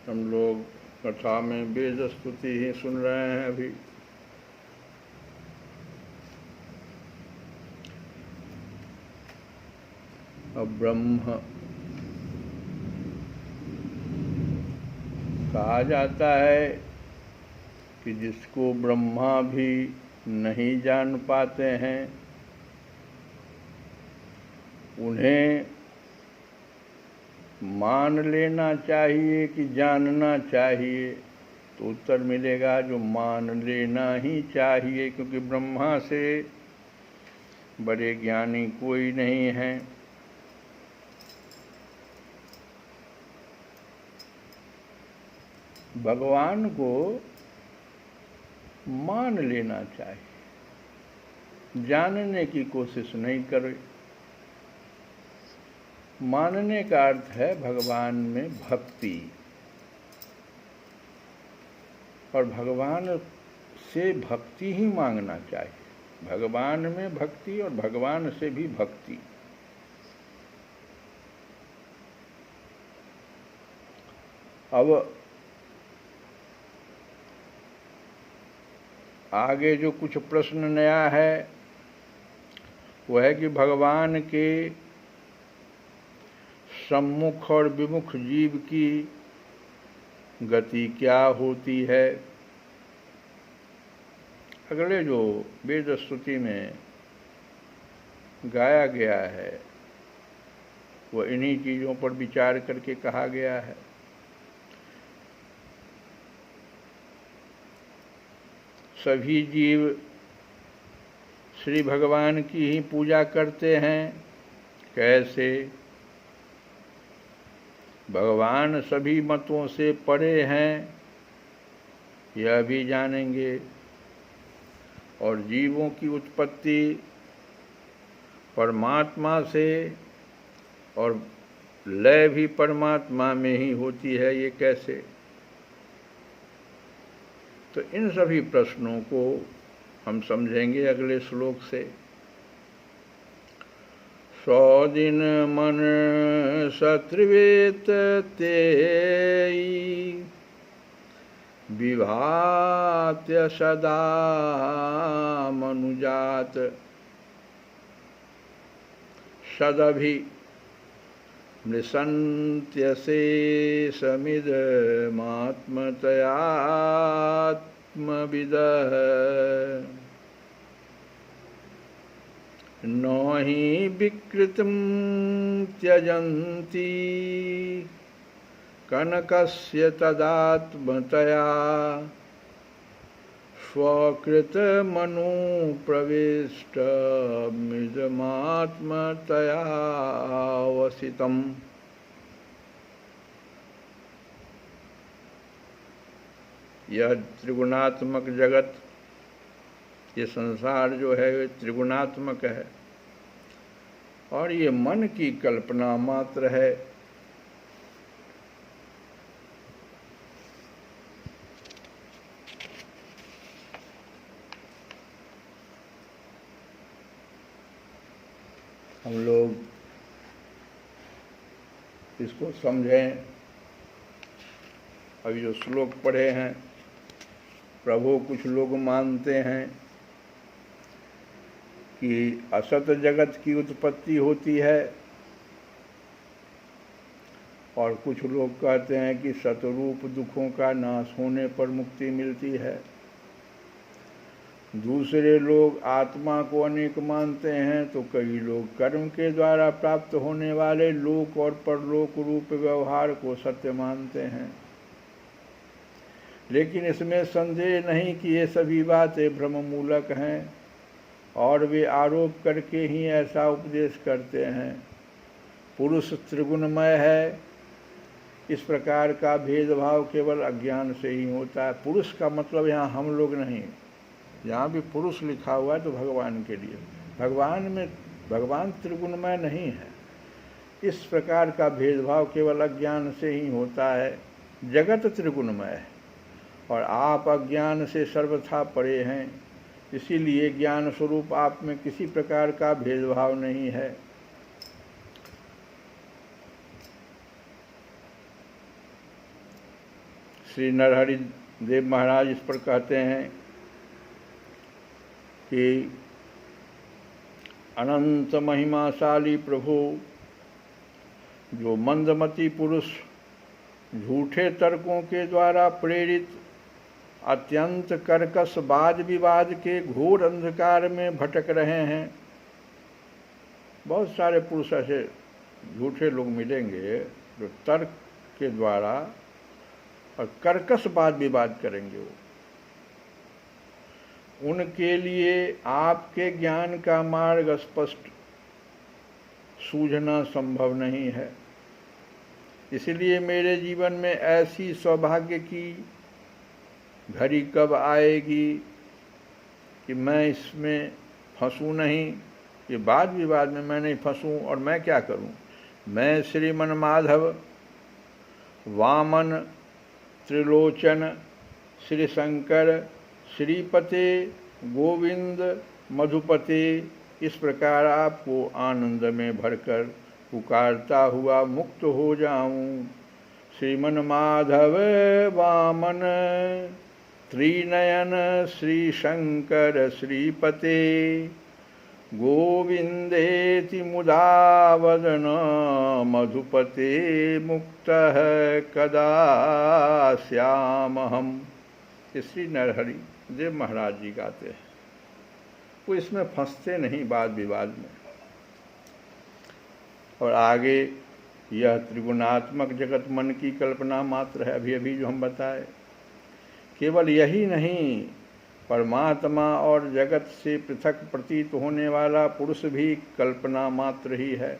हम लोग कथा में वेद स्तुति ही सुन रहे हैं अभी। अब ब्रह्म कहा जाता है कि जिसको ब्रह्मा भी नहीं जान पाते हैं उन्हें मान लेना चाहिए कि जानना चाहिए, तो उत्तर मिलेगा जो मान लेना ही चाहिए, क्योंकि ब्रह्मा से बड़े ज्ञानी कोई नहीं है। भगवान को मान लेना चाहिए, जानने की कोशिश नहीं करे। मानने का अर्थ है भगवान में भक्ति, और भगवान से भक्ति ही मांगना चाहिए। भगवान में भक्ति और भगवान से भी भक्ति। अब आगे जो कुछ प्रश्न नया है वह है कि भगवान के सम्मुख और विमुख जीव की गति क्या होती है। अगले जो वेद स्तुति में गाया गया है वह इन्हीं चीज़ों पर विचार करके कहा गया है। सभी जीव श्री भगवान की ही पूजा करते हैं। कैसे? भगवान सभी मतों से परे हैं यह भी जानेंगे, और जीवों की उत्पत्ति परमात्मा से और लय भी परमात्मा में ही होती है, ये कैसे? तो इन सभी प्रश्नों को हम समझेंगे अगले श्लोक से। 100 दिन मन शत्रुवेत तेई विभात्य सदा मनुजात सदभि मृषन्त्यशेषमिदमात्मतयात्मविदः न हि विकृतिं त्यजन्ति कनकस्य तदात्मतया स्वकृतमनुप्रविष्टमिदमात्मतयावसितम्। यह त्रिगुणात्मक जगत, ये संसार जो है ये त्रिगुणात्मक है और ये मन की कल्पना मात्र है। हम लोग इसको समझें। अभी जो श्लोक पढ़े हैं, प्रभु कुछ लोग मानते हैं कि असत जगत की उत्पत्ति होती है और कुछ लोग कहते हैं कि सतरूप दुखों का नाश होने पर मुक्ति मिलती है। दूसरे लोग आत्मा को अनेक मानते हैं, तो कई लोग कर्म के द्वारा प्राप्त होने वाले लोक और परलोक रूप व्यवहार को सत्य मानते हैं। लेकिन इसमें संदेह नहीं कि ये सभी बातें भ्रम मूलक हैं और वे आरोप करके ही ऐसा उपदेश करते हैं। पुरुष त्रिगुणमय है, इस प्रकार का भेदभाव केवल अज्ञान से ही होता है। पुरुष का मतलब यहाँ हम लोग नहीं, जहाँ भी पुरुष लिखा हुआ है तो भगवान के लिए। भगवान त्रिगुणमय नहीं है। इस प्रकार का भेदभाव केवल अज्ञान से ही होता है। जगत त्रिगुणमय है और आप अज्ञान से सर्वथा परे हैं, इसीलिए ज्ञान स्वरूप आप में किसी प्रकार का भेदभाव नहीं है। श्री नरहरि देव महाराज इस पर कहते हैं कि अनंत महिमाशाली प्रभु, जो मंदमती पुरुष झूठे तर्कों के द्वारा प्रेरित अत्यंत कर्कश वाद विवाद के घोर अंधकार में भटक रहे हैं। बहुत सारे पुरुष ऐसे झूठे लोग मिलेंगे जो तर्क के द्वारा और कर्कश वाद विवाद करेंगे। उनके लिए आपके ज्ञान का मार्ग स्पष्ट सूझना संभव नहीं है। इसलिए मेरे जीवन में ऐसी सौभाग्य की घड़ी कब आएगी कि मैं इसमें फंसूं नहीं, ये वाद विवाद में मैं नहीं फंसूं। और मैं क्या करूं? मैं श्रीमन माधव, वामन, त्रिलोचन, श्री शंकर, श्रीपते, गोविंद, मधुपते, इस प्रकार आपको आनंद में भरकर पुकारता हुआ मुक्त हो जाऊं। श्रीमन माधव, वामन, त्रिनयन, श्री शंकर, श्रीपते, गोविंदेति मुदा वदन, मधुपते मुक्तः कदा स्यामहम्। श्री नरहरि देव महाराज जी गाते हैं। वो इसमें फंसते नहीं वाद विवाद में। और आगे यह त्रिगुणात्मक जगत मन की कल्पना मात्र है, अभी अभी जो हम बताए। केवल यही नहीं, परमात्मा और जगत से पृथक प्रतीत होने वाला पुरुष भी कल्पना मात्र ही है।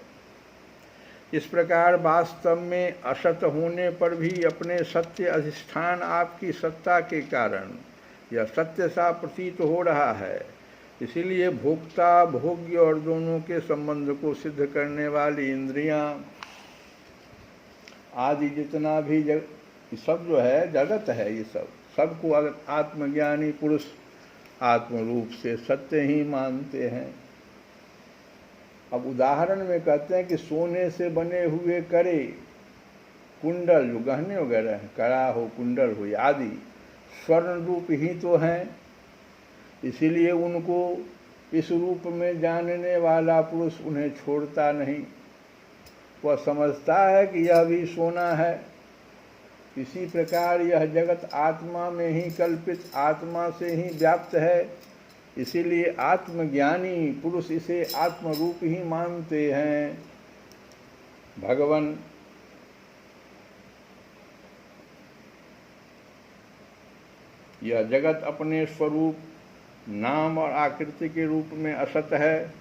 इस प्रकार वास्तव में असत होने पर भी अपने सत्य अधिष्ठान आपकी सत्ता के कारण यह सत्य सा प्रतीत हो रहा है। इसीलिए भोक्ता भोग्य और दोनों के संबंध को सिद्ध करने वाली इंद्रियां आदि जितना भी सब जो है जगत है, ये सबको आत्मज्ञानी पुरुष आत्म रूप से सत्य ही मानते हैं। अब उदाहरण में कहते हैं कि सोने से बने हुए करे, कुंडल जो गहने वगैरह हैं, कड़ा हो, कुंडल हो आदि स्वर्ण रूप ही तो हैं। इसीलिए उनको इस रूप में जानने वाला पुरुष उन्हें छोड़ता नहीं। वह समझता है कि यह भी सोना है। इसी प्रकार यह जगत आत्मा में ही कल्पित, आत्मा से ही व्याप्त है। इसीलिए आत्मज्ञानी पुरुष इसे आत्मरूप ही मानते हैं। भगवान यह जगत अपने स्वरूप, नाम और आकृति के रूप में असत है,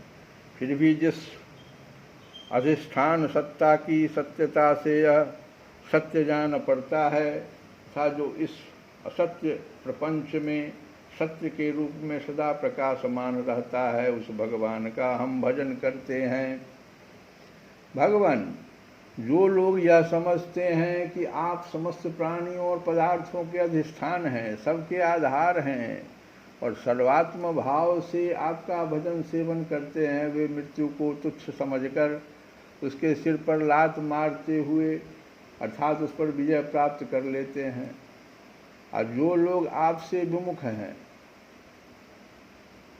फिर भी जिस अधिष्ठान सत्ता की सत्यता से यह सत्य जान पड़ता है, था जो इस असत्य प्रपंच में सत्य के रूप में सदा प्रकाशमान रहता है, उस भगवान का हम भजन करते हैं। भगवान, जो लोग यह समझते हैं कि आप समस्त प्राणियों और पदार्थों के अधिष्ठान हैं, सबके आधार हैं और सर्वात्म भाव से आपका भजन सेवन करते हैं, वे मृत्यु को तुच्छ समझकर उसके सिर पर लात मारते हुए अर्थात उस पर विजय प्राप्त कर लेते हैं। और जो लोग आपसे विमुख हैं,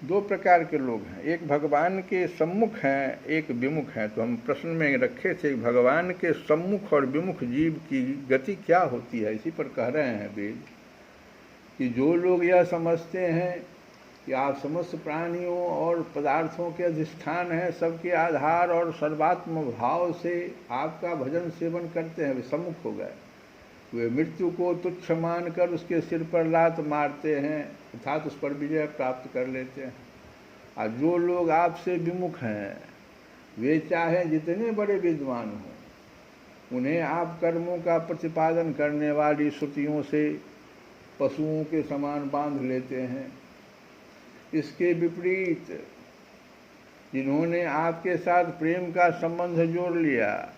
दो प्रकार के लोग हैं, एक भगवान के सम्मुख हैं, एक विमुख हैं। तो हम प्रश्न में रखे थे भगवान के सम्मुख और विमुख जीव की गति क्या होती है। इसी पर कह रहे हैं वेद कि जो लोग यह समझते हैं कि आप समस्त प्राणियों और पदार्थों के अधिष्ठान हैं, सबके आधार और सर्वात्म भाव से आपका भजन सेवन करते हैं, वे सम्मुख हो गए। वे मृत्यु को तुच्छ मानकर उसके सिर पर लात मारते हैं अर्थात उस पर विजय प्राप्त कर लेते हैं। और जो लोग आपसे विमुख हैं, वे चाहे जितने बड़े विद्वान हों, उन्हें आप कर्मों का प्रतिपादन करने वाली श्रुतियों से पशुओं के समान बांध लेते हैं। इसके विपरीत जिन्होंने आपके साथ प्रेम का संबंध जोड़ लिया,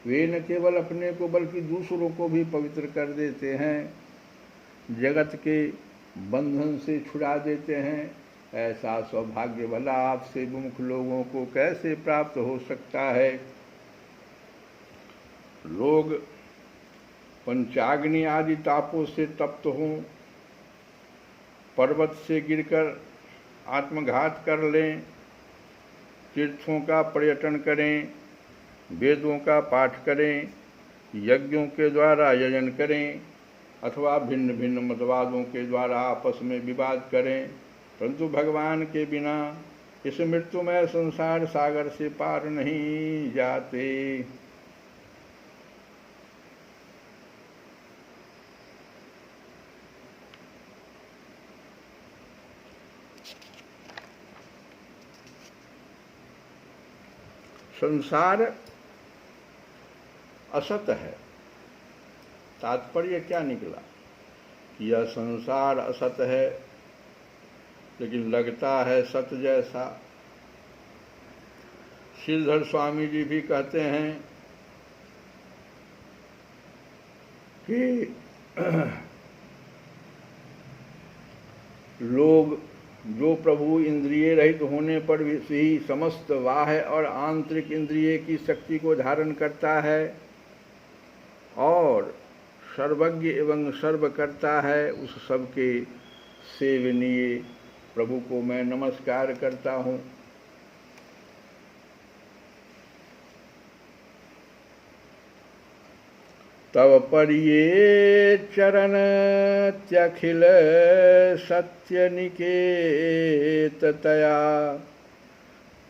वे न केवल अपने को बल्कि दूसरों को भी पवित्र कर देते हैं, जगत के बंधन से छुड़ा देते हैं। ऐसा सौभाग्य भला आपसे विमुख लोगों को कैसे प्राप्त हो सकता है। लोग पंचाग्नि आदि तापों से तप्त हों, पर्वत से गिरकर आत्मघात कर लें, तीर्थों का पर्यटन करें, वेदों का पाठ करें, यज्ञों के द्वारा यजन करें अथवा भिन्न भिन्न मतवादों के द्वारा आपस में विवाद करें, परंतु भगवान के बिना इस मृत्युमय संसार सागर से पार नहीं जाते। संसार असत है। तात्पर्य क्या निकला कि यह संसार असत है लेकिन लगता है सत जैसा। श्रीधर स्वामी जी भी कहते हैं कि लोग जो प्रभु इंद्रिय रहित होने पर भी समस्त बाह्य और आंतरिक इंद्रिय की शक्ति को धारण करता है और सर्वज्ञ एवं सर्व करता है, उस सबके सेवनीय प्रभु को मैं नमस्कार करता हूँ। तव परिये चरण त्यखिल सत्य निकेततया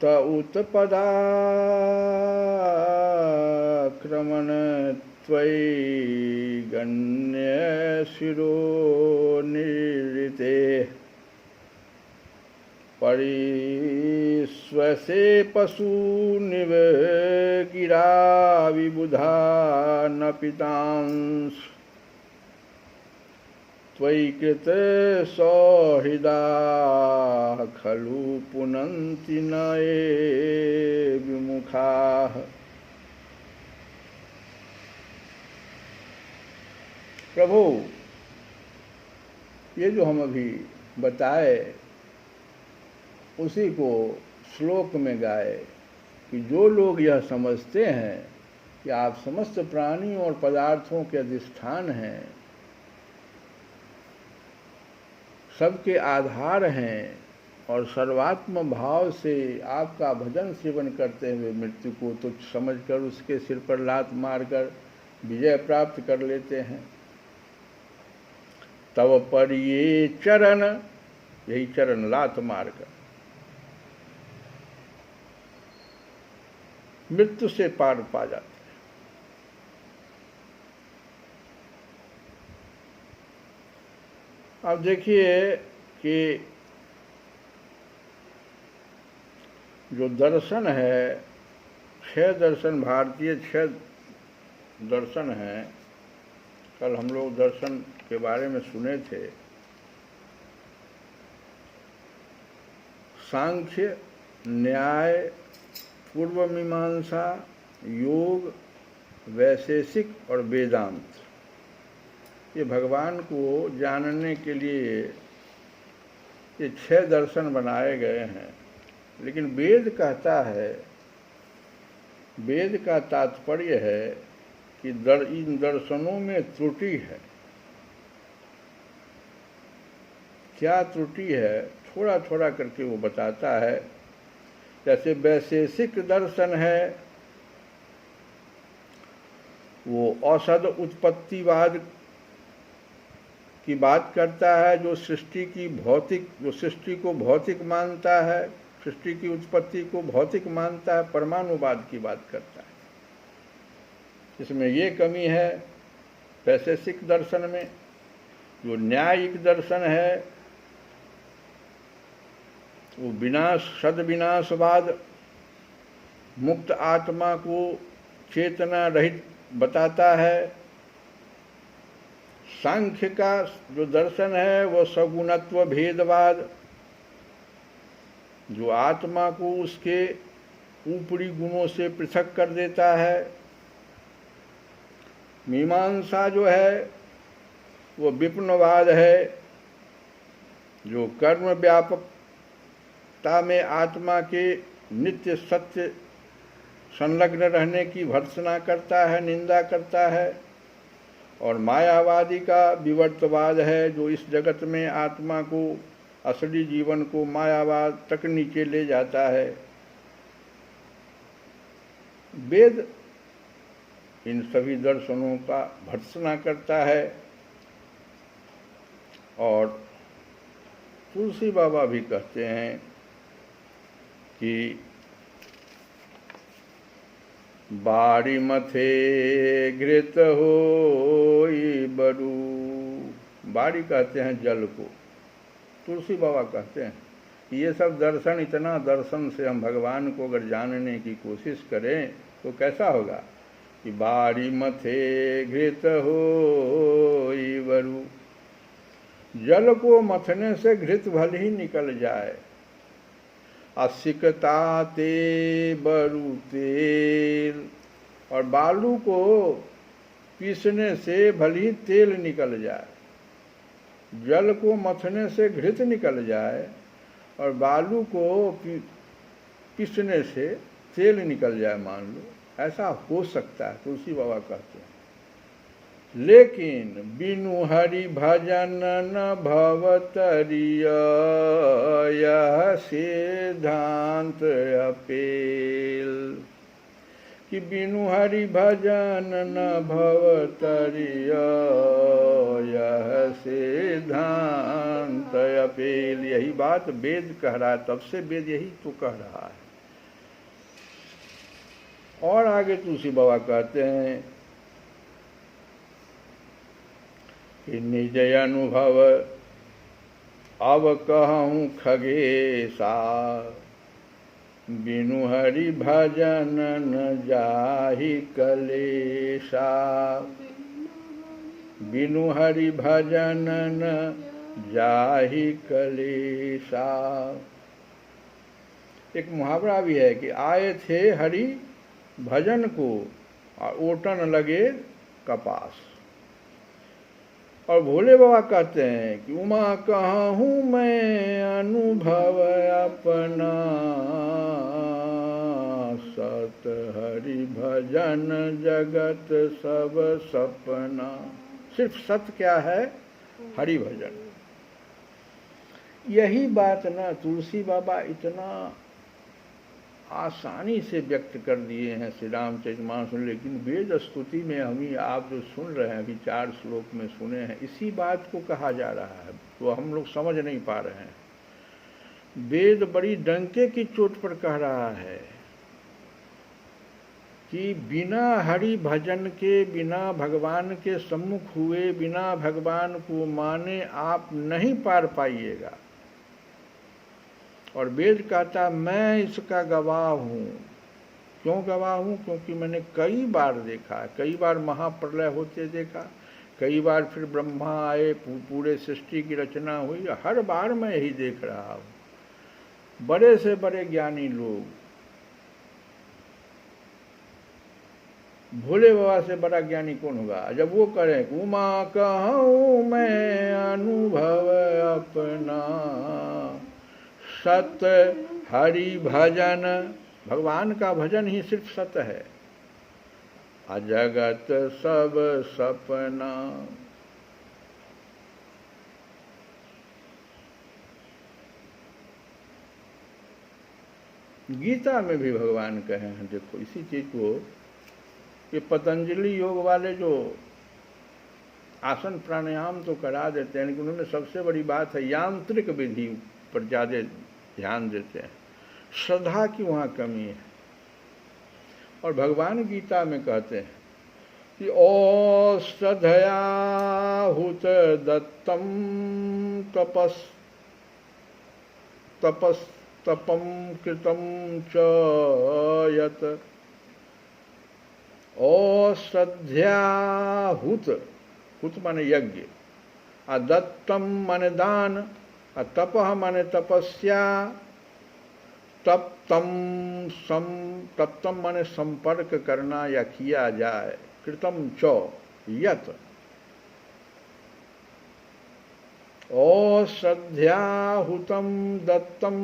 त उत्पदाक्रमण त्वयि गण्य शिरो निवृते परिस्वसे पशु निव गिरा विबुधा न पितांस त्वयि कृत सौहृदा खलु पुनन्ति न ये विमुखाः। प्रभु, ये जो हम अभी बताए उसी को श्लोक में गाए कि जो लोग यह समझते हैं कि आप समस्त प्राणियों और पदार्थों के अधिष्ठान हैं, सबके आधार हैं और सर्वात्म भाव से आपका भजन सेवन करते हुए मृत्यु को तुच्छ समझकर उसके सिर पर लात मारकर विजय प्राप्त कर लेते हैं। तव पर ये चरण, यही चरण लात मारकर मृत्यु से पार पा जाते हैं। अब देखिए कि जो दर्शन है, 6 दर्शन, भारतीय 6 दर्शन हैं। कल हम लोग दर्शन के बारे में सुने थे। सांख्य, न्याय, पूर्व मीमांसा, योग, वैशेषिक और वेदांत, ये भगवान को जानने के लिए ये 6 दर्शन बनाए गए हैं। लेकिन वेद कहता है, वेद का तात्पर्य है कि इन दर्शनों में त्रुटि है। क्या त्रुटि है, थोड़ा थोड़ा करके वो बताता है। जैसे वैशेषिक दर्शन है, वो औषध उत्पत्तिवाद की बात करता है, जो सृष्टि को भौतिक मानता है, सृष्टि की उत्पत्ति को भौतिक मानता है, परमाणुवाद की बात करता है। इसमें ये कमी है वैशेषिक दर्शन में। जो न्यायिक दर्शन है वो सद्विनाशवाद, मुक्त आत्मा को चेतना रहित बताता है। सांख्य का जो दर्शन है वो सगुणत्व भेदवाद, जो आत्मा को उसके ऊपरी गुणों से पृथक कर देता है। मीमांसा जो है वो विपन्नवाद है, जो कर्म व्यापकता में आत्मा के नित्य सत्य संलग्न रहने की भर्त्सना करता है, निंदा करता है। और मायावादी का विवर्तवाद है, जो इस जगत में आत्मा को, असली जीवन को मायावाद तक नीचे ले जाता है। वेद इन सभी दर्शनों का भर्त्सना करता है। और तुलसी बाबा भी कहते हैं कि बारी मथे घृत होई बरू, बारी कहते हैं जल को, तुलसी बाबा कहते हैं ये सब दर्शन, इतना दर्शन से हम भगवान को अगर जानने की कोशिश करें तो कैसा होगा कि बारी मथे घृत होई बरू, जल को मथने से घृत भल ही निकल जाए। असिकता ते बरू तेल, और बालू को पीसने से भल ही तेल निकल जाए। जल को मथने से घृत निकल जाए और बालू को पीसने से तेल निकल जाए, मान लो, ऐसा हो सकता है, तुलसी बाबा कहते हैं। लेकिन बिनु हरि भजन न भवतरिय, यह सिद्धांत अपेल, कि बिनु हरि भजन न भवतरिय, यह सिद्धांत अपेल। यही बात वेद कह रहा है, तब से वेद यही तो कह रहा है। और आगे तुलसी बाबा कहते हैं कि निज अनुभव अब कहूँ खगेशा, बिनु हरि भजन न जाहि कलेशा, बिनु हरि भजन न जाहि कलेशा। एक मुहावरा भी है कि आए थे हरि भजन को और ओटन लगे कपास। और भोले बाबा कहते हैं कि उमा कहूँ मैं अनुभव अपना, सत हरि भजन जगत सब सपना। सिर्फ सत्य क्या है? हरि भजन। यही बात ना तुलसी बाबा इतना आसानी से व्यक्त कर दिए हैं श्री रामचरितमानस में। लेकिन वेद स्तुति में हम ही आप जो सुन रहे हैं, अभी 4 श्लोक में सुने हैं, इसी बात को कहा जा रहा है, तो हम लोग समझ नहीं पा रहे हैं। वेद बड़ी डंके की चोट पर कह रहा है कि बिना हरि भजन के, बिना भगवान के सम्मुख हुए, बिना भगवान को माने आप नहीं पार पाइएगा। और वेद कहता मैं इसका गवाह हूँ। क्यों गवाह हूँ? क्योंकि मैंने कई बार देखा, कई बार महाप्रलय होते देखा, कई बार फिर ब्रह्मा आए, पूरे सृष्टि की रचना हुई, हर बार मैं यही देख रहा हूँ। बड़े से बड़े ज्ञानी लोग, भोले बाबा से बड़ा ज्ञानी कौन होगा? जब वो करें उमा कहूँ मैं अनुभव अपना, सत हरि भजन, भगवान का भजन ही सिर्फ सत्य है, अजगत सब सपना। गीता में भी भगवान कहे हैं, देखो इसी चीज को, ये पतंजलि योग वाले जो आसन प्राणायाम तो करा देते हैं, लेकिन उन्होंने सबसे बड़ी बात है यांत्रिक विधि पर ज़्यादा ध्यान देते हैं, श्रद्धा की वहाँ कमी है। और भगवान गीता में कहते हैं कि ओ श्रद्धया हुत दत्तम तपस तपस तपम कृतम च यत, ओ श्रद्धया हुत, हुत माने यज्ञ, अदत्तम माने दान, तपः माने तपस्या, तप्तम माने संपर्क करना या किया जाए, कृतम च यत, ओ श्रद्धया हुतम दत्तम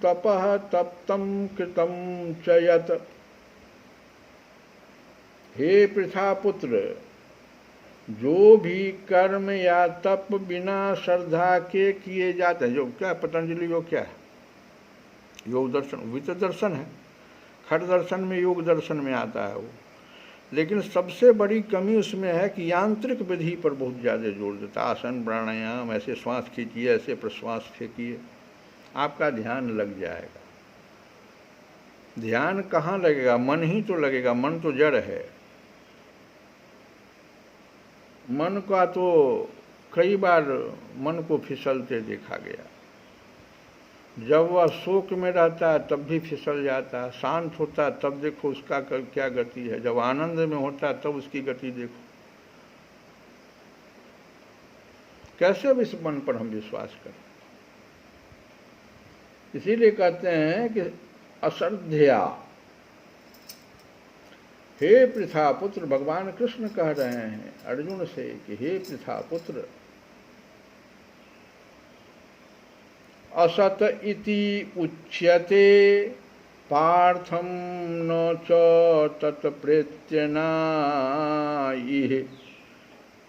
तपः तप्तम कृतम च यत। हे पृथापुत्र, जो भी कर्म या तप बिना श्रद्धा के किए जाते हैं, जो क्या पतंजलि योग क्या है, योग दर्शन, वित दर्शन है, खट दर्शन में, योग दर्शन में आता है वो। लेकिन सबसे बड़ी कमी उसमें है कि यांत्रिक विधि पर बहुत ज़्यादा जोर देता है। आसन प्राणायाम, ऐसे श्वास खींचिए, ऐसे प्रश्वास फेंकिए, आपका ध्यान लग जाएगा। ध्यान कहाँ लगेगा? मन ही तो लगेगा, मन तो जड़ है। मन का तो कई बार मन को फिसलते देखा गया। जब वह शोक में रहता है तब भी फिसल जाता है, शांत होता है तब देखो उसका क्या गति है, जब आनंद में होता है तब उसकी गति देखो। कैसे अब इस मन पर हम विश्वास करें? इसीलिए कहते हैं कि अश्रद्धया, हे पृथा पुत्र, भगवान कृष्ण कह रहे हैं अर्जुन से कि हे पृथा पुत्र, असत इति उच्यते पार्थम न च तत्प्रेत्य नाइह,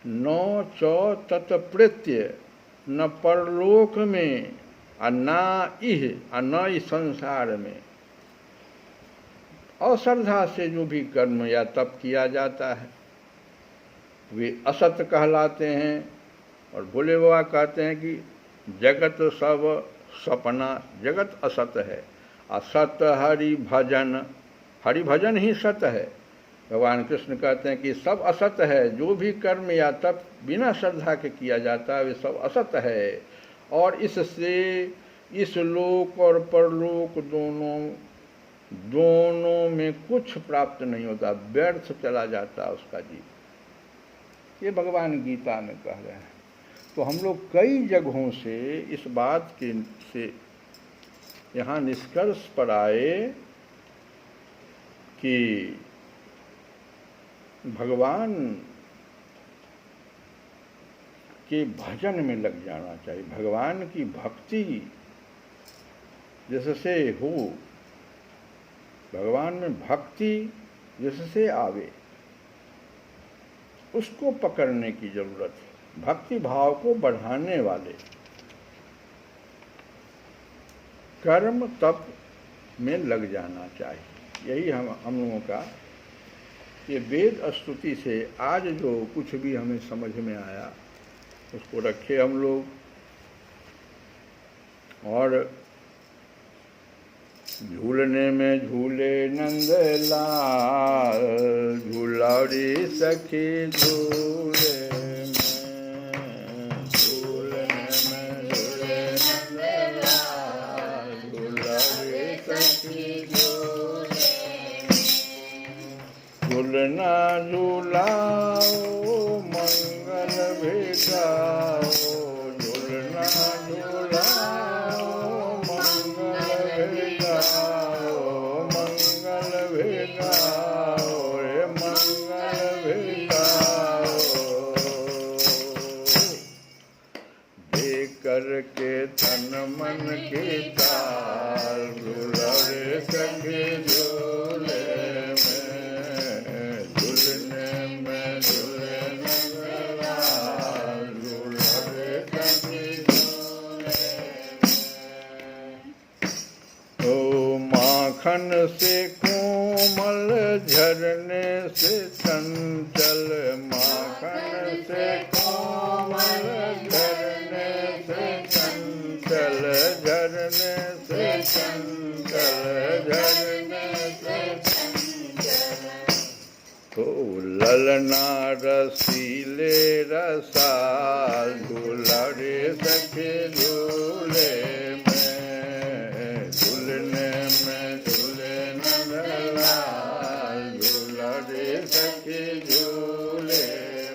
न च तत्प्रेत्य, न परलोक में और ना इह, और न इस संसार में। अश्रद्धा से जो भी कर्म या तप किया जाता है वे असत कहलाते हैं। और भोले बाबा कहते हैं कि जगत सब सपना, जगत असत है, असत हरि भजन, हरि भजन ही सत है। भगवान कृष्ण कहते हैं कि सब असत है, जो भी कर्म या तप बिना श्रद्धा के किया जाता है वे सब असत है, और इससे इस लोक और परलोक दोनों में कुछ प्राप्त नहीं होता, व्यर्थ चला जाता उसका जीवन। ये भगवान गीता में कह रहे हैं। तो हम लोग कई जगहों से इस बात के से यहाँ निष्कर्ष पर आए कि भगवान के भजन में लग जाना चाहिए। भगवान की भक्ति जिससे हो, भगवान में भक्ति जिससे आवे, उसको पकड़ने की जरूरत है। भक्ति भाव को बढ़ाने वाले कर्म तप में लग जाना चाहिए। यही हम लोगों का ये वेद स्तुति से आज जो कुछ भी हमें समझ में आया उसको रखे हम लोग। और झूलने में झूले नंद लाल, झूला रे सखी झूले में, झूलने में झूले नंद लाल, झूला रे सखी झूले में। झूलना झूलाओ मंगल भेटाओ, झूलना झूलाओ मंगल भेटाओ, मंगल भेटाओ रे मंगल भेटाओ। दे करके तन मन के ताल, झूला रे सखी झूले में, झूलने में झूले नंद लाल, झूला रे सखी झूले में। ओ माखन से कोमल झरने से चंचल, माखन से कोमल झरने से चंचल, झरने से चंचल, झरने से चंचल। तो ललना रसीले रसाल, झूला रे सखी झूले में, झूलने में झूले नंद लाल, झूला रे सखी झूले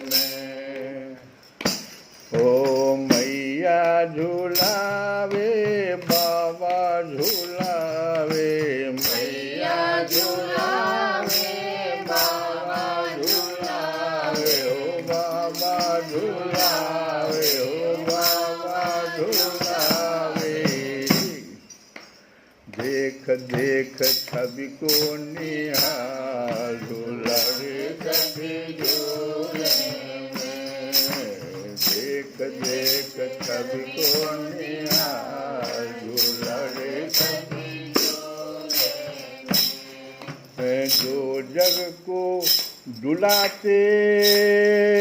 में। ओ मैया झूलावे बाबा झूलावे, मैया झूलावे बाबा झूलावे, ओ बाबा झूलावे, ओ बाबा झूलावे। देख देख छवि को निहार, झूला रे सखी झूले में। डुलाते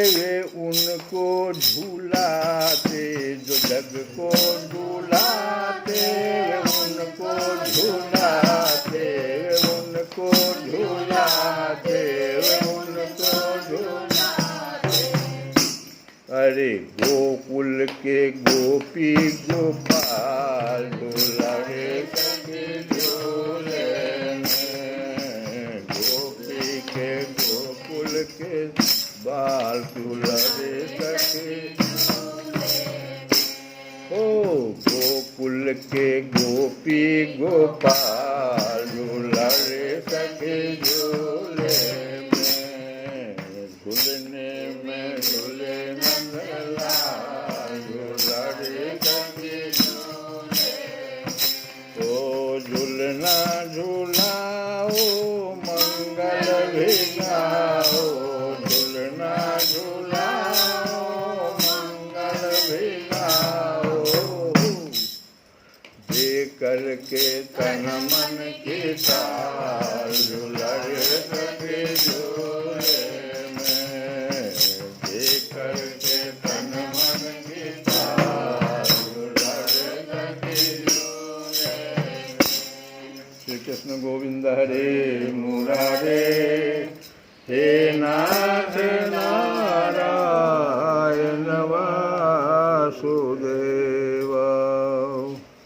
वे उनको झूलाते, जो जग को डुलाते वे उनको झूलाते, वे उनको झूलाते, वे उनको झूलाते। अरे गोकुल के गोपी गोपाल दुलारे सखी झूले में, गोपी के गोकुल के बाल दुलारे सखी ओ गोकुल के गोपी गोपाल दुलारे सखी झूले में, झूलने में झूले नंदलाल दुलारे सखी झूले। ओ झूलना झूलाओ मंगल भिगाओ, झूलना झूलाओ मंगल भिगाओ, दे करके तन मन की ताल दुलारे सखी झूले में, दे करके तन मन की ताल दुलारे सखी झूले। श्री कृष्ण गोविंद हरे मुरारे, हे नाथ नारायण वासुदेव।